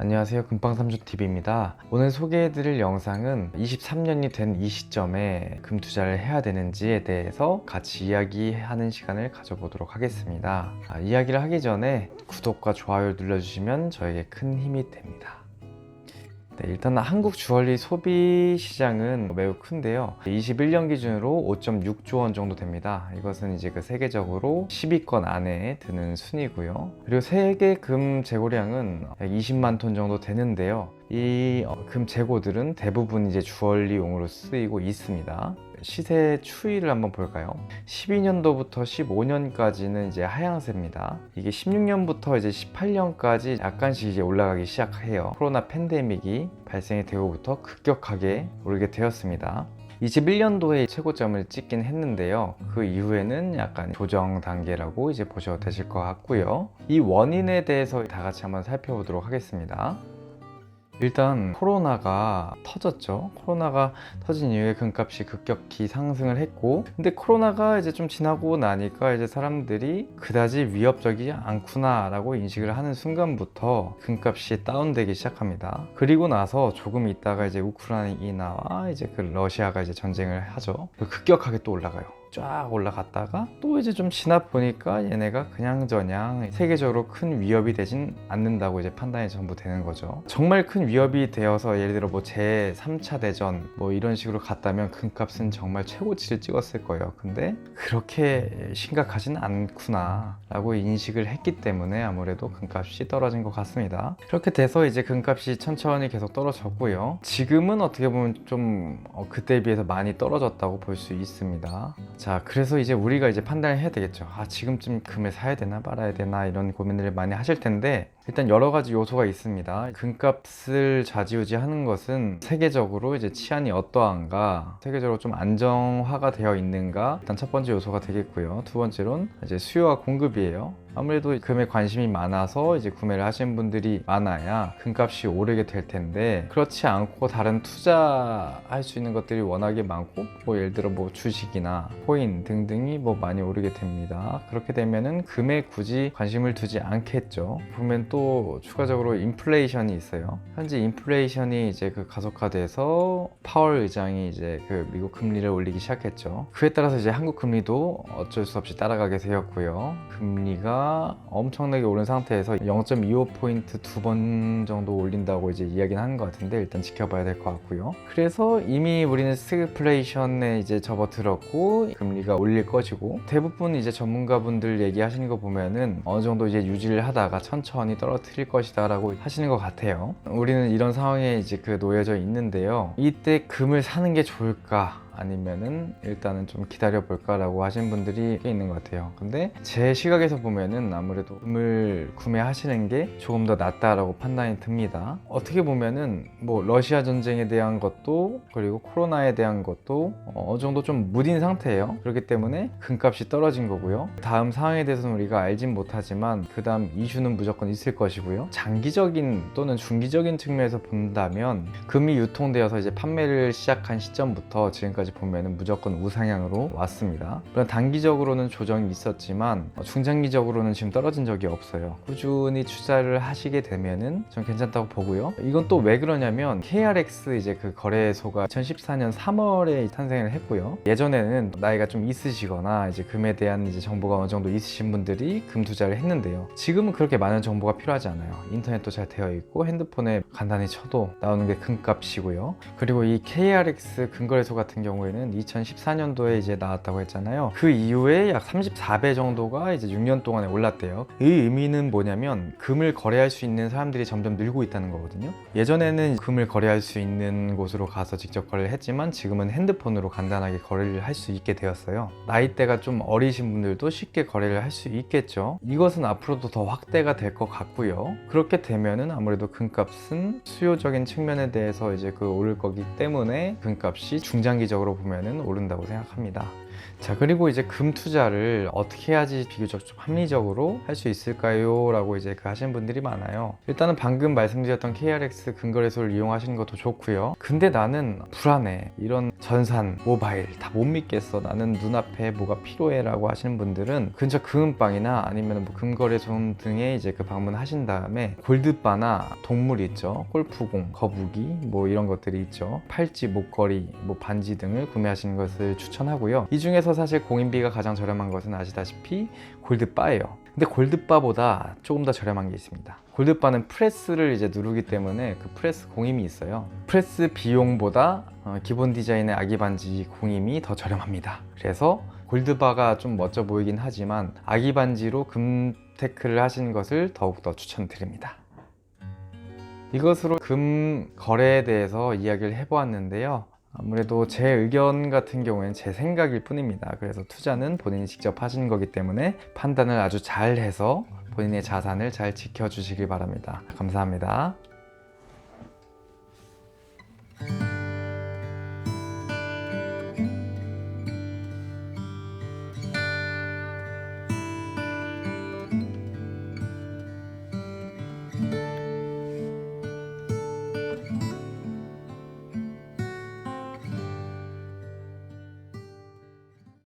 안녕하세요, 금빵삼촌TV입니다. 오늘 소개해드릴 영상은 23년이 된 이 시점에 금 투자를 해야 되는지에 대해서 같이 이야기하는 시간을 가져보도록 하겠습니다. 이야기를 하기 전에 구독과 좋아요 눌러주시면 저에게 큰 힘이 됩니다. 일단 한국 주얼리 소비 시장은 매우 큰데요. 21년 기준으로 5.6조 원 정도 됩니다. 이것은 이제 세계적으로 10위권 안에 드는 순이고요. 그리고 세계 금 재고량은 120만 톤 정도 되는데요. 이 금 재고들은 대부분 이제 주얼리용으로 쓰이고 있습니다. 시세 추이를 한번 볼까요? 12년도부터 15년까지는 이제 하향세입니다. 이게 16년부터 이제 18년까지 약간씩 이제 올라가기 시작해요. 코로나 팬데믹이 발생이 되고부터 급격하게 오르게 되었습니다. 21년도에 최고점을 찍긴 했는데요. 그 이후에는 약간 조정 단계라고 이제 보셔도 되실 것 같고요. 이 원인에 대해서 다 같이 한번 살펴보도록 하겠습니다. 일단 코로나가 터졌죠. 코로나가 터진 이후에 금값이 급격히 상승을 했고, 근데 코로나가 이제 좀 지나고 나니까 이제 사람들이 그다지 위협적이지 않구나 라고 인식을 하는 순간부터 금값이 다운되기 시작합니다. 그리고 나서 조금 있다가 이제 우크라이나와 이제 러시아가 이제 전쟁을 하죠. 급격하게 또 올라가요. 쫙 올라갔다가 또 이제 좀 지나 보니까 얘네가 그냥저냥 세계적으로 큰 위협이 되진 않는다고 이제 판단이 전부 되는 거죠. 정말 큰 위협이 되어서 예를 들어 뭐 제3차 대전 뭐 이런 식으로 갔다면 금값은 정말 최고치를 찍었을 거예요. 근데 그렇게 심각하진 않구나 라고 인식을 했기 때문에 아무래도 금값이 떨어진 것 같습니다. 그렇게 돼서 이제 금값이 천천히 계속 떨어졌고요. 지금은 어떻게 보면 좀 그때에 비해서 많이 떨어졌다고 볼 수 있습니다. 자, 그래서 이제 우리가 이제 판단을 해야 되겠죠. 지금쯤 금을 사야 되나 말아야 되나 이런 고민들을 많이 하실 텐데, 일단 여러 가지 요소가 있습니다. 금값을 좌지우지하는 것은 세계적으로 이제 치안이 어떠한가, 세계적으로 좀 안정화가 되어 있는가, 일단 첫 번째 요소가 되겠고요. 두 번째로는 이제 수요와 공급이에요. 아무래도 금에 관심이 많아서 이제 구매를 하시는 분들이 많아야 금값이 오르게 될 텐데, 그렇지 않고 다른 투자할 수 있는 것들이 워낙에 많고, 뭐 예를 들어 뭐 주식이나 코인 등등이 뭐 많이 오르게 됩니다. 그렇게 되면은 금에 굳이 관심을 두지 않겠죠. 보면 또 추가적으로 인플레이션이 있어요. 현재 인플레이션이 이제 가속화돼서 파월 의장이 이제 미국 금리를 올리기 시작했죠. 그에 따라서 이제 한국 금리도 어쩔 수 없이 따라가게 되었고요. 금리가 엄청나게 오른 상태에서 0.25포인트 두 번 정도 올린다고 이제 이야기는 하는 것 같은데, 일단 지켜봐야 될 것 같고요. 그래서 이미 우리는 스태그플레이션에 이제 접어들었고 금리가 올릴 것이고, 대부분 이제 전문가분들 얘기하시는 거 보면은 어느 정도 이제 유지를 하다가 천천히 떨어뜨릴 것이다 라고 하시는 것 같아요. 우리는 이런 상황에 이제 놓여져 있는데요. 이때 금을 사는 게 좋을까? 아니면은 일단은 좀 기다려 볼까라고 하신 분들이 꽤 있는 것 같아요. 근데 제 시각에서 보면은 아무래도 금을 구매하시는 게 조금 더 낫다라고 판단이 듭니다. 어떻게 보면은 뭐 러시아 전쟁에 대한 것도, 그리고 코로나에 대한 것도 어느 정도 좀 무딘 상태예요. 그렇기 때문에 금값이 떨어진 거고요. 다음 상황에 대해서는 우리가 알진 못하지만 그 다음 이슈는 무조건 있을 것이고요. 장기적인 또는 중기적인 측면에서 본다면 금이 유통되어서 이제 판매를 시작한 시점부터 지금까지 보면은 무조건 우상향으로 왔습니다. 물론 단기적으로는 조정이 있었지만 중장기적으로는 지금 떨어진 적이 없어요. 꾸준히 투자를 하시게 되면은 전 괜찮다고 보고요. 이건 또 왜 그러냐면 KRX 이제 거래소가 2014년 3월에 탄생을 했고요. 예전에는 나이가 좀 있으시거나 이제 금에 대한 이제 정보가 어느 정도 있으신 분들이 금 투자를 했는데요. 지금은 그렇게 많은 정보가 필요하지 않아요. 인터넷도 잘 되어 있고 핸드폰에 간단히 쳐도 나오는 게 금값이고요. 그리고 이 KRX 금거래소 같은 경우에는 2014년도에 이제 나왔다고 했잖아요. 그 이후에 약 34배 정도가 이제 6년 동안에 올랐대요. 이 의미는 뭐냐면 금을 거래할 수 있는 사람들이 점점 늘고 있다는 거거든요. 예전에는 금을 거래할 수 있는 곳으로 가서 직접 거래를 했지만 지금은 핸드폰으로 간단하게 거래를 할 수 있게 되었어요. 나이대가 좀 어리신 분들도 쉽게 거래를 할 수 있겠죠. 이것은 앞으로도 더 확대가 될 것 같고요. 그렇게 되면은 아무래도 금값은 수요적인 측면에 대해서 이제 오를 거기 때문에 금값이 중장기적으로 보면은 오른다고 생각합니다. 자, 그리고 이제 금 투자를 어떻게 해야지 비교적 좀 합리적으로 할 수 있을까요? 라고 이제 하시는 분들이 많아요. 일단은 방금 말씀드렸던 KRX 근거래소를 이용하시는 것도 좋고요. 근데 나는 불안해. 이런 전산, 모바일 다 못 믿겠어. 나는 눈앞에 뭐가 필요해. 라고 하시는 분들은 근처 금은방이나 아니면 뭐 금거래소 등에 이제 방문하신 다음에 골드바나 동물 있죠. 골프공, 거북이 뭐 이런 것들이 있죠. 팔찌, 목걸이, 뭐 반지 등을 구매하시는 것을 추천하고요. 이 중에서 사실 공인비가 가장 저렴한 것은 아시다시피 골드바예요. 근데 골드바보다 조금 더 저렴한 게 있습니다. 골드바는 프레스를 이제 누르기 때문에 그 프레스 공임이 있어요. 프레스 비용보다 기본 디자인의 아기 반지 공임이 더 저렴합니다. 그래서 골드바가 좀 멋져 보이긴 하지만 아기 반지로 금 테크를 하시는 것을 더욱더 추천드립니다. 이것으로 금 거래에 대해서 이야기를 해보았는데요. 아무래도 제 의견 같은 경우에는 제 생각일 뿐입니다. 그래서 투자는 본인이 직접 하시는 거기 때문에 판단을 아주 잘 해서 본인의 자산을 잘 지켜주시길 바랍니다. 감사합니다.